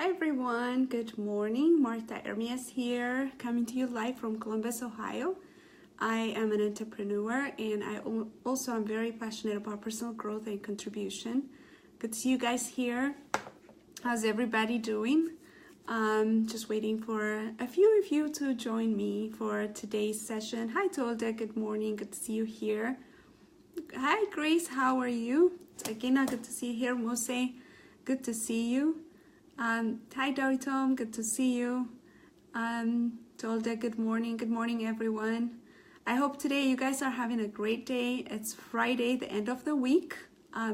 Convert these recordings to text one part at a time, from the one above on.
Hi everyone, good morning. Marta Ermias here, coming to you live from Columbus, Ohio. I am an entrepreneur and I also am very passionate about personal growth and contribution. Good to see you guys here. How's everybody doing? Just waiting for a few of you to join me for today's session. Hi Tolda, good morning, good to see you here. Hi Grace, how are you? Agina, good to see you here. Mose, good to see you. Hi Doritom, good to see you. Tolda, good morning everyone. I hope today you guys are having a great day. It's Friday, the end of the week.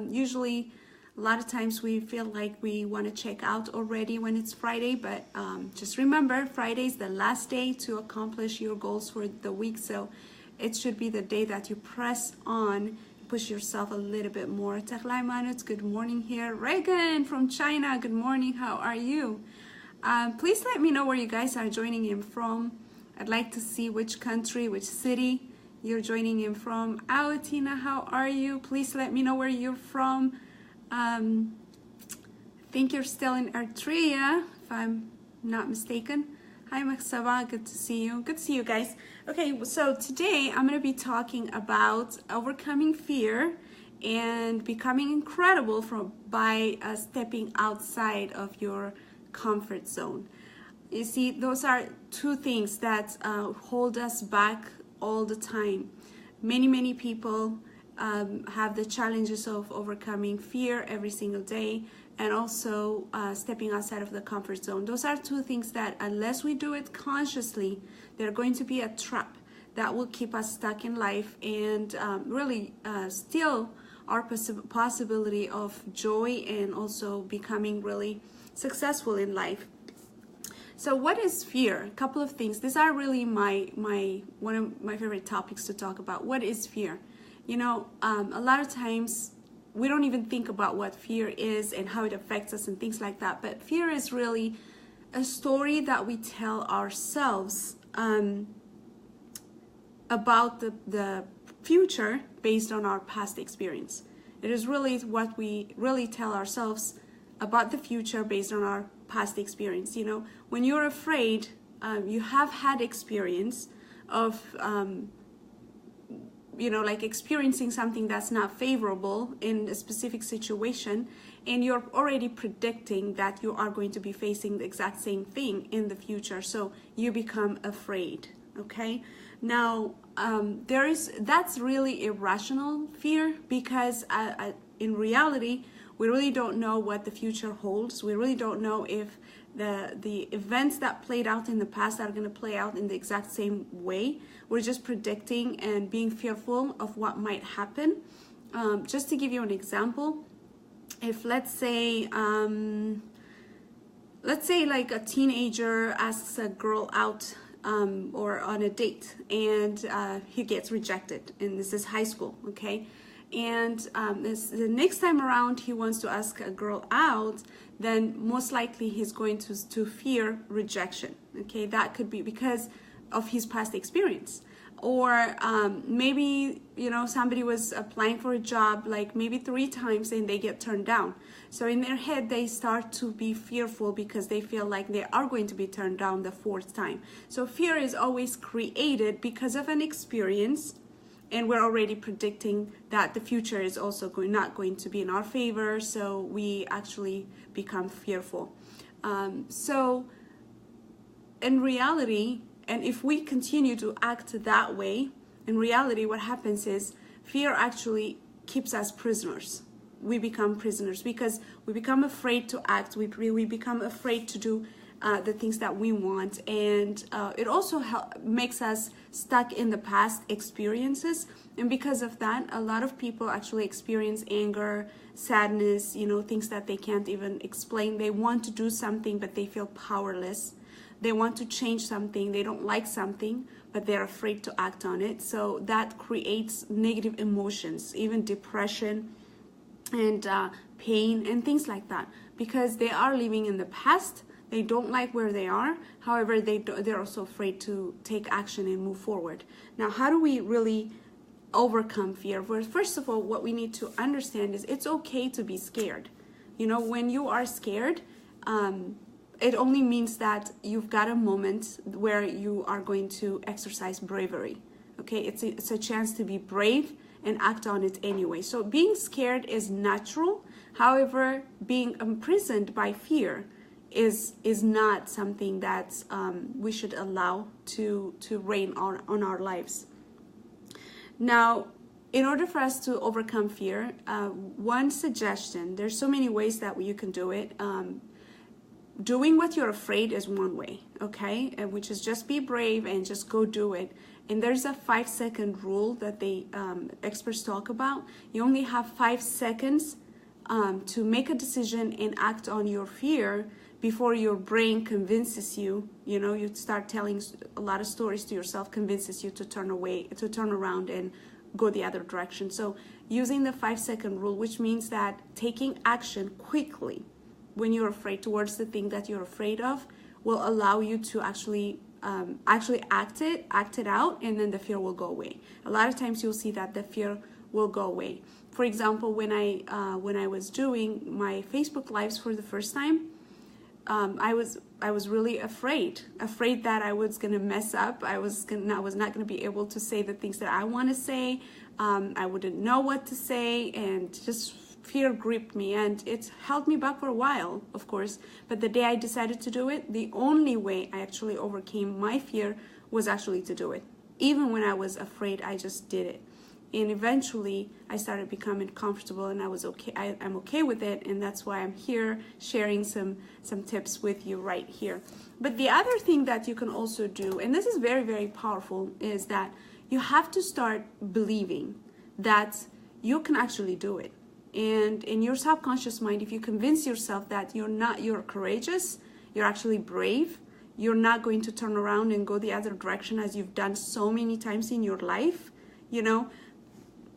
Usually a lot of times we feel like we want to check out already when it's Friday, but just remember Friday is the last day to accomplish your goals for the week, so it should be the day that you press on, push yourself a little bit more. Taklai Manut, good morning here. Reagan from China, good morning, how are you? Please let me know where you guys are joining in from. I'd like to see which country, which city you're joining in from. Alatina, how are you? Please let me know where you're from. I think you're still in Eritrea, if I'm not mistaken. Hi Maksava, good to see you. Good to see you guys. Okay, so today I'm going to be talking about overcoming fear and becoming incredible by stepping outside of your comfort zone. You see, those are two things that hold us back all the time. Many people have the challenges of overcoming fear every single day, and also stepping outside of the comfort zone. Those are two things that, unless we do it consciously, they're going to be a trap that will keep us stuck in life and really steal our possibility of joy and also becoming really successful in life. So what is fear? A couple of things. These are really one of my favorite topics to talk about. What is fear? You know, a lot of times we don't even think about what fear is and how it affects us and things like that. But fear is really a story that we tell ourselves about the future based on our past experience. It is really what we really tell ourselves about the future based on our past experience. You know, when you're afraid, you have had experience of like experiencing something that's not favorable in a specific situation, and you're already predicting that you are going to be facing the exact same thing in the future, so you become afraid. Okay, now that's really irrational fear, because in reality we really don't know what the future holds. We really don't know if the events that played out in the past are going to play out in the exact same way. We're just predicting and being fearful of what might happen. Just to give you an example, if let's say like a teenager asks a girl out or on a date, and he gets rejected, and this is high school, okay? And the next time around he wants to ask a girl out, then most likely he's going to fear rejection. Okay, that could be because of his past experience. Or maybe, you know, somebody was applying for a job like maybe 3 times and they get turned down. So in their head they start to be fearful because they feel like they are going to be turned down the 4th time. So fear is always created because of an experience, and we're already predicting that the future is also not going to be in our favor, so we actually become fearful. So in reality, and if we continue to act that way, in reality what happens is fear actually keeps us prisoners. We become prisoners because we become afraid to act, we become afraid to do the things that we want, and it also makes us stuck in the past experiences, and because of that a lot of people actually experience anger, sadness, you know, things that they can't even explain. They want to do something but they feel powerless. They want to change something, they don't like something, but they're afraid to act on it. So that creates negative emotions, even depression and pain and things like that, because they are living in the past. They don't like where they are. However, they're also afraid to take action and move forward. Now, how do we really overcome fear? Well, first of all, what we need to understand is it's okay to be scared. You know, when you are scared, it only means that you've got a moment where you are going to exercise bravery. Okay, it's a chance to be brave and act on it anyway. So being scared is natural. However, being imprisoned by fear is not something that we should allow to reign on our lives. Now, in order for us to overcome fear, one suggestion, there's so many ways that you can do it. Doing what you're afraid is one way, okay? Which is just be brave and just go do it. And there's a 5-second rule that the experts talk about. You only have 5 seconds to make a decision and act on your fear before your brain convinces you. You know, you start telling a lot of stories to yourself, convinces you to turn around and go the other direction. So using the 5-second rule, which means that taking action quickly when you're afraid towards the thing that you're afraid of, will allow you to actually act it out, and then the fear will go away. A lot of times you'll see that the fear will go away. For example, when I was doing my Facebook lives for the first time, I was really afraid that I was gonna mess up. I was not gonna be able to say the things that I want to say. I wouldn't know what to say, and just fear gripped me, and it held me back for a while, of course. But the day I decided to do it, the only way I actually overcame my fear was actually to do it. Even when I was afraid, I just did it. And eventually I started becoming comfortable, and I was okay. I'm okay with it, and that's why I'm here sharing some tips with you right here. But the other thing that you can also do, and this is very, very powerful, is that you have to start believing that you can actually do it. And in your subconscious mind, if you convince yourself that you're courageous, you're actually brave, you're not going to turn around and go the other direction as you've done so many times in your life, you know,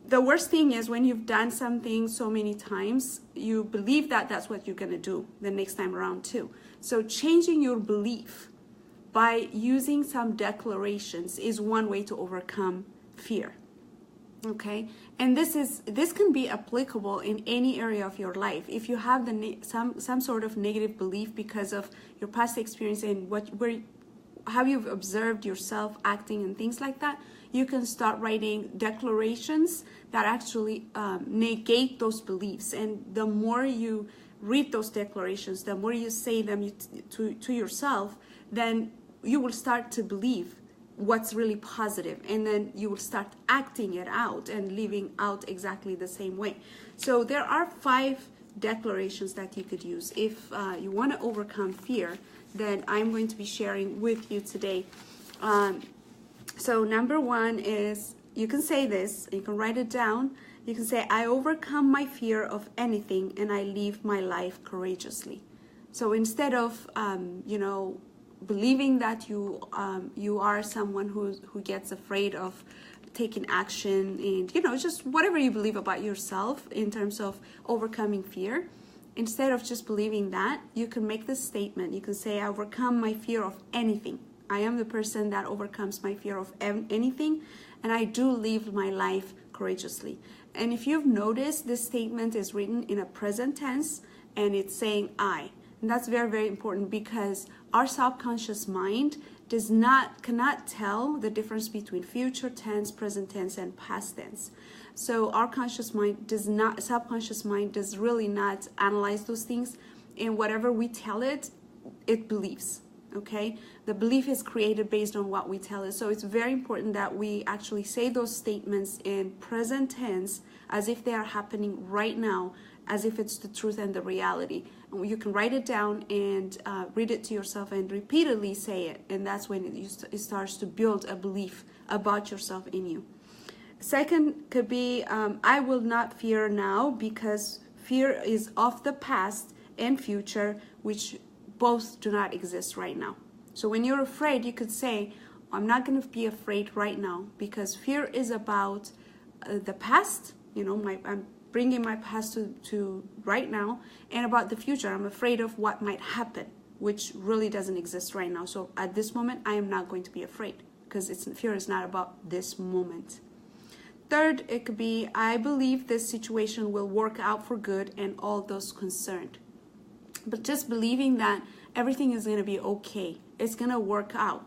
the worst thing is when you've done something so many times, you believe that that's what you're going to do the next time around too. So changing your belief by using some declarations is one way to overcome fear. Okay, and this can be applicable in any area of your life. If you have some sort of negative belief because of your past experience and how you've observed yourself acting and things like that, you can start writing declarations that actually negate those beliefs. And the more you read those declarations, the more you say them to yourself, then you will start to believe what's really positive, and then you will start acting it out and living out exactly the same way. So there are 5 declarations that you could use if you want to overcome fear that I'm going to be sharing with you today. So number 1 is, you can say this, you can write it down. You can say, I overcome my fear of anything and I live my life courageously. So instead of believing that you are someone who gets afraid of taking action, and just whatever you believe about yourself in terms of overcoming fear, instead of just believing that, you can make this statement. You can say, I overcome my fear of anything. I am the person that overcomes my fear of anything, and I do live my life courageously. And if you've noticed, this statement is written in a present tense, and it's saying I. And that's very, very important, because our subconscious mind cannot tell the difference between future tense, present tense, and past tense. So our subconscious mind does really not analyze those things, and whatever we tell it, it believes. Okay, the belief is created based on what we tell it. So it's very important that we actually say those statements in present tense as if they are happening right now, as if it's the truth and the reality. And you can write it down and read it to yourself and repeatedly say it, and that's when it starts to build a belief about yourself in you. Second could be, I will not fear now, because fear is of the past and future, which both do not exist right now. So when you're afraid, you could say, I'm not going to be afraid right now, because fear is about the past. I'm bringing my past to right now, and about the future. I'm afraid of what might happen, which really doesn't exist right now. So at this moment, I am not going to be afraid, because fear is not about this moment. Third, it could be, I believe this situation will work out for good and all those concerned. But just believing that everything is going to be okay. It's going to work out.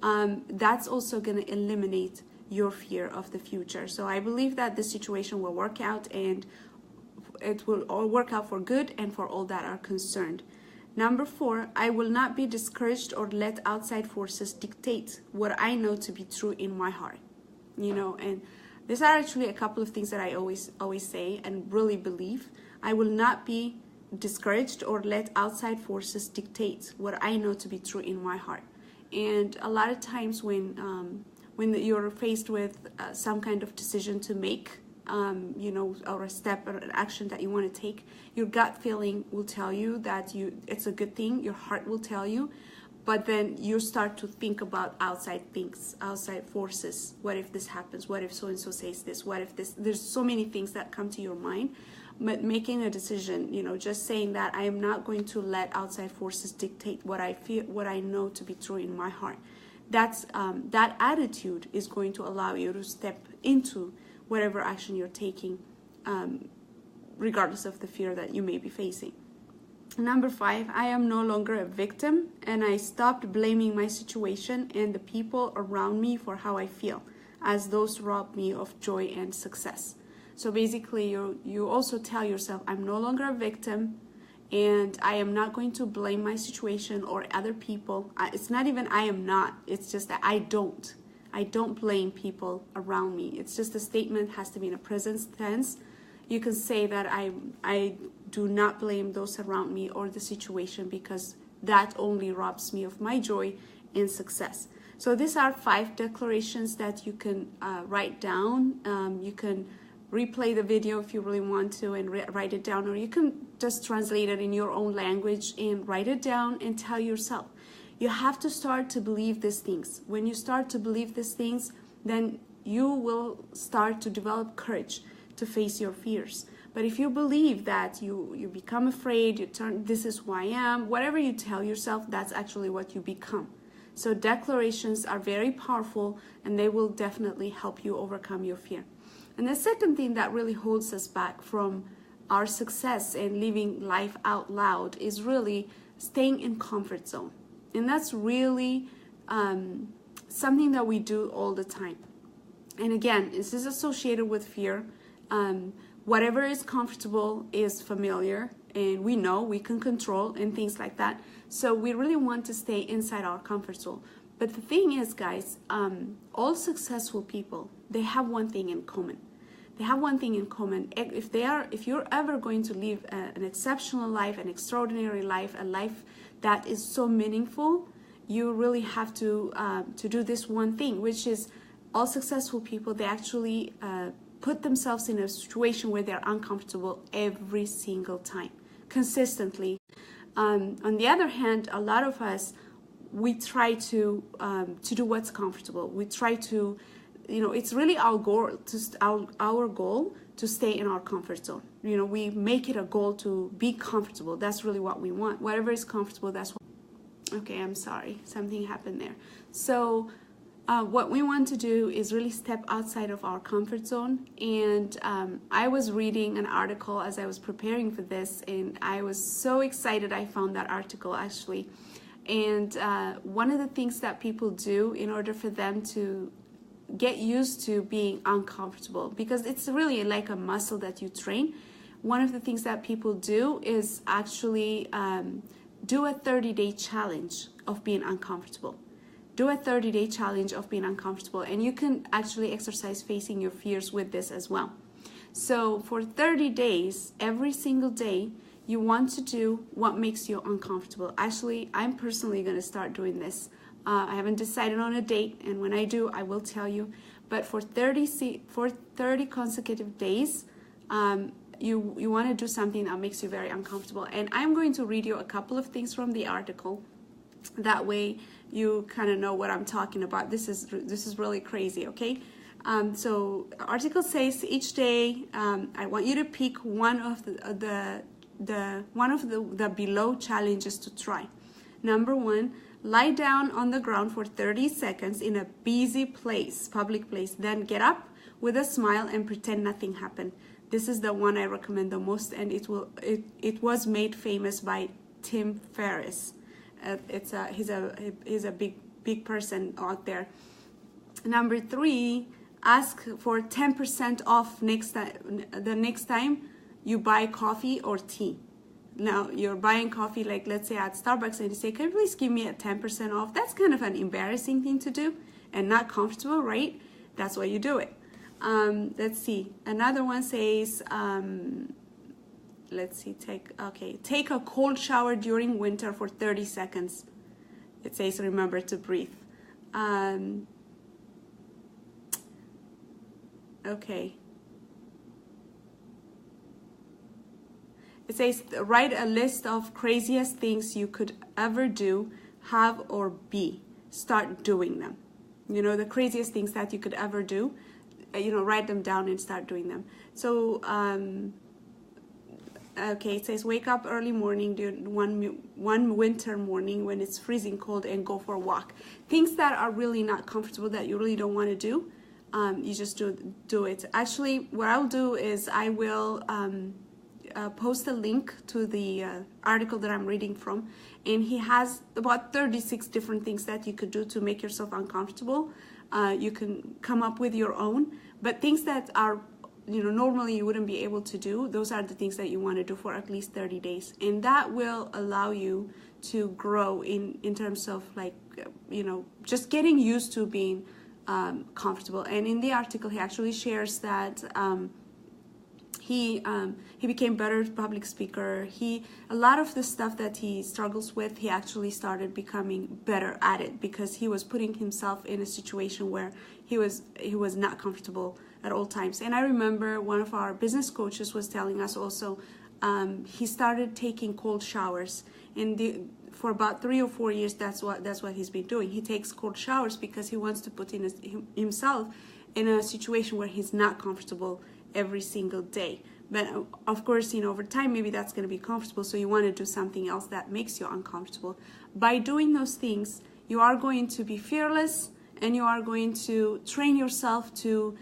That's also going to eliminate your fear of the future. So I believe that the situation will work out, and it will all work out for good and for all that are concerned. Number 4, I will not be discouraged or let outside forces dictate what I know to be true in my heart. And these are actually a couple of things that I always say and really believe. I will not be discouraged or let outside forces dictate what I know to be true in my heart. And a lot of times when you're faced with some kind of decision to make, or a step or an action that you want to take, your gut feeling will tell you that it's a good thing. Your heart will tell you, but then you start to think about outside things, outside forces. What if this happens? What if so-and-so says this? What if this? There's so many things that come to your mind. But making a decision, just saying that I am not going to let outside forces dictate what I feel, what I know to be true in my heart. That attitude is going to allow you to step into whatever action you're taking, regardless of the fear that you may be facing. Number 5, I am no longer a victim, and I stopped blaming my situation and the people around me for how I feel, as those rob me of joy and success. So basically, you also tell yourself, I'm no longer a victim, and I am not going to blame my situation or other people. It's not even I am not, it's just that I don't blame people around me. It's just the statement has to be in a present tense. You can say that I do not blame those around me or the situation, because that only robs me of my joy and success. So these are 5 declarations that you can write down. You can replay the video if you really want to and write it down, or you can just translate it in your own language and write it down and tell yourself. You have to start to believe these things. When you start to believe these things, then you will start to develop courage to face your fears. But if you believe that you become afraid, this is who I am, whatever you tell yourself, that's actually what you become. So declarations are very powerful, and they will definitely help you overcome your fear. And the second thing that really holds us back from our success and living life out loud is really staying in comfort zone. And that's really something that we do all the time. And again, this is associated with fear. Whatever is comfortable is familiar, and we know we can control and things like that. So we really want to stay inside our comfort zone. But the thing is, guys, all successful people, they have one thing in common. They have one thing in common. If you're ever going to live an exceptional life, an extraordinary life, a life that is so meaningful, you really have to do this one thing, which is all successful people, they actually put themselves in a situation where they're uncomfortable every single time, consistently. On the other hand, a lot of us, we try to do what's comfortable. We try to, it's really our goal to stay in our comfort zone. We make it a goal to be comfortable. That's really what we want. Whatever is comfortable, that's what. Okay, I'm sorry, something happened there. So what we want to do is really step outside of our comfort zone. And I was reading an article as I was preparing for this, and I was so excited I found that article actually. And one of the things that people do in order for them to get used to being uncomfortable, because it's really like a muscle that you train, one of the things that people do is actually do a 30-day challenge of being uncomfortable. Do a 30-day challenge of being uncomfortable, and you can actually exercise facing your fears with this as well. So for 30 days, every single day, you want to do what makes you uncomfortable. Actually, I'm personally going to start doing this. I haven't decided on a date, and when I do, I will tell you. But for 30 consecutive days, you want to do something that makes you very uncomfortable. And I'm going to read you a couple of things from the article. That way, you kind of know what I'm talking about. This is really crazy, okay? So the article says each day, I want you to pick one of the below challenges to try. Number 1, lie down on the ground for 30 seconds in a busy place, public place. Then get up with a smile and pretend nothing happened. This is the one I recommend the most, and it was made famous by Tim Ferriss. He's a big person out there. Number 3, ask for 10% off the next time you buy coffee or tea. Now you're buying coffee, like let's say at Starbucks, and you say, can you please give me a 10% off? That's kind of an embarrassing thing to do and not comfortable, right? That's why you do it. Let's see. Another one says, let's see, take a cold shower during winter for 30 seconds. It says, remember to breathe. Okay. It says, write a list of craziest things you could ever do, have, or be. Start doing them. You know, the craziest things that you could ever do, write them down and start doing them. So, okay, it says, wake up early morning during one winter morning when it's freezing cold and go for a walk. Things that are really not comfortable, that you really don't want to do, you just do it. Actually, what I'll do is I will post a link to the article that I'm reading from, and he has about 36 different things that you could do to make yourself uncomfortable. You can come up with your own, but things that are, normally you wouldn't be able to do, those are the things that you want to do for at least 30 days. And that will allow you to grow in terms of just getting used to being comfortable. And in the article, he actually shares that he became better public speaker. A lot of the stuff that he struggles with, he actually started becoming better at it because he was putting himself in a situation where he was not comfortable at all times. And I remember one of our business coaches was telling us also, he started taking cold showers, and for about 3 or 4 years, that's what he's been doing. He takes cold showers because he wants to put himself in a situation where he's not comfortable every single day. But of course, over time, maybe that's going to be comfortable, so you want to do something else that makes you uncomfortable. By doing those things, you are going to be fearless, and you are going to train yourself to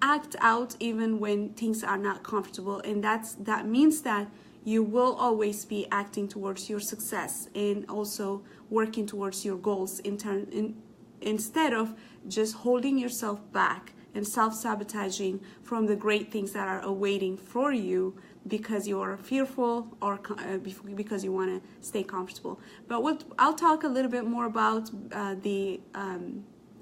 act out even when things are not comfortable. And that means that you will always be acting towards your success and also working towards your goals instead of just holding yourself back and self-sabotaging from the great things that are awaiting for you because you are fearful or because you want to stay comfortable. But I'll talk a little bit more about the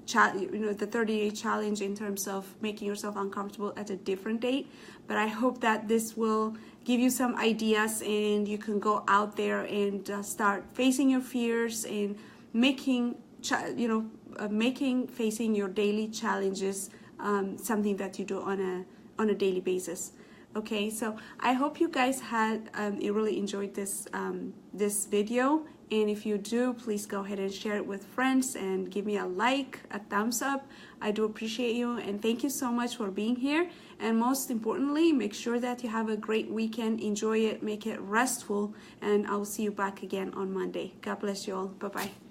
30-day challenge in terms of making yourself uncomfortable at a different date. But I hope that this will give you some ideas, and you can go out there and start facing your fears and making facing your daily challenges something that you do on a daily basis. Okay, so I hope you guys you really enjoyed this video, and if you do, please go ahead and share it with friends and give me a like, a thumbs up. I do appreciate you, and thank you so much for being here. And most importantly, make sure that you have a great weekend. Enjoy it, make it restful, and I will see you back again on Monday. God bless you all. Bye-bye.